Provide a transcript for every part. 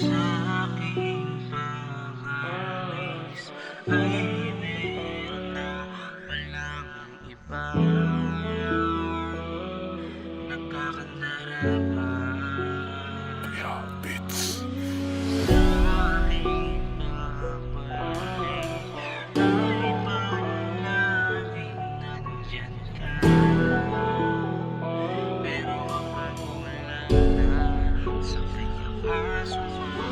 Aking pangalis ay meron na palang iba nagkakandarapan. Yeah, beats. Sa aking pagbabalik ay palaging nandyan ka. Pero kapag wala na, sakit ka pa sumasama.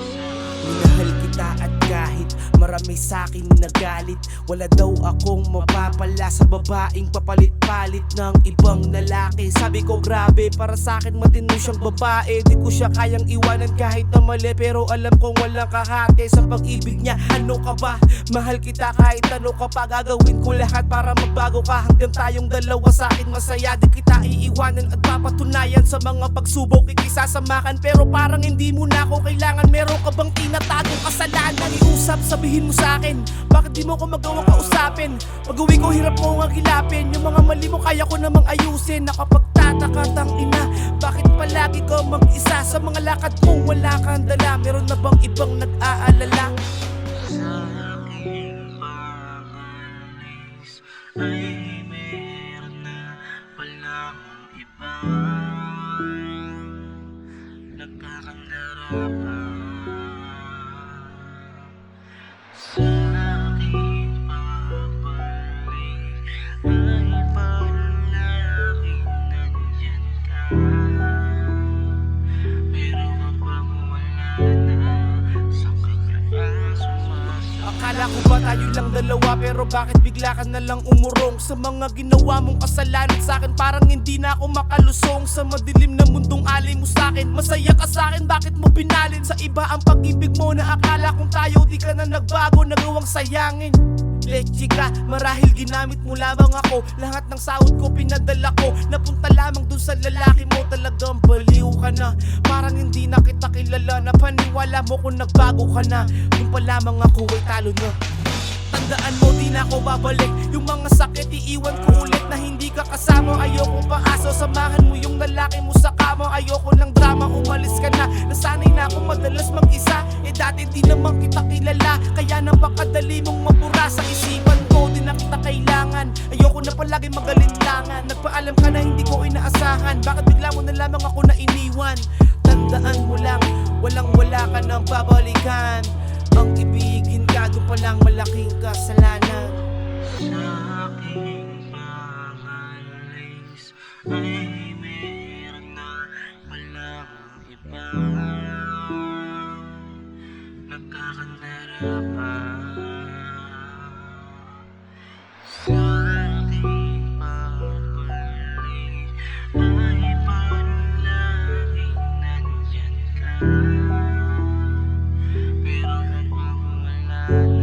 Minahal kita at kahit marami sa'kin nagalit, wala daw akong mapapala sa babaeng papalit-palit ng ibang lalaki. Sabi ko grabe, para sa'kin matino siyang babae. Di ko siya kayang iwanan kahit na mali, pero alam kong walang kahati sa pag-ibig niya. Ano ka ba? Mahal kita kahit ano ka pa. Gagawin ko lahat para magbago ka. Hanggang tayong dalawa sa'kin masaya. Di kita iiwanan at papatunayan sa mga pagsubok ikisasamakan. Pero parang hindi mo na ako kailangan. Meron ka bang tinatagong kasalanan? Iusap, sabihin mo sa'kin, bakit di mo ko magawang kausapin? Pag-uwi ko hirap mo nga hilapin. Yung mga mali mo kaya ko namang ayusin. Nakapagtataka tang ina, bakit palagi ko mag-isa? Sa mga lakad kong wala kang dala, meron na bang ibang nag-aalala? Sa aking pangalis ay meron na palang iba nagkakandarapan. Sa aking pagbabalik ay palaging nandyan ka. Pero kapag wala na, sakit ka pa sumasama. Akala ko ba tayo lang dalawa, pero bakit bigla ka na lang umurong? Sa mga ginawa mong kasalanan sa'kin, parang hindi na ako makalusong. Sa madilim na mundong alay mo sa'kin, masaya ka sa'kin, bakit mo binalin? Sa iba ang pag-ibig mo na akala kong tayo, di ka na nagbago, nagawang sayangin. Leche ka, marahil ginamit mo lamang ako. Lahat ng sahod ko pinadala ko, napunta lamang dun sa lalaki mo. Talagang baliw ka na, parang hindi na kita kilala. Napaniwala mo kung nagbago ka na, dun pa lamang ako ay talo na. Tandaan mo, di na ako babalik. Yung mga sakit iiwan ko ulit na hindi ka kasama. Ayoko pa aso, samahan mo yung lalaki mo sa kama. Ayoko ng drama, umalis ka na. Nasanay na ako madalas mag-isa, eh dati di naman kita kilala. Kaya napakadali mong mabura sa isipan ko, di na kita kailangan. Ayoko na palagi magalinlangan. Nagpaalam ka na hindi ko inaasahan, bakit bigla mo na lamang ako na iniwan? Tandaan mo lang, walang wala ka nang babalikan. Ang ibigin ka, doon pa lang malaking kasalanan. Sa aking pangalis ay meron na palang iba nagkakandarapan. Sa aking pagbabalik ay palaging nandyan ka. Pero kapag wala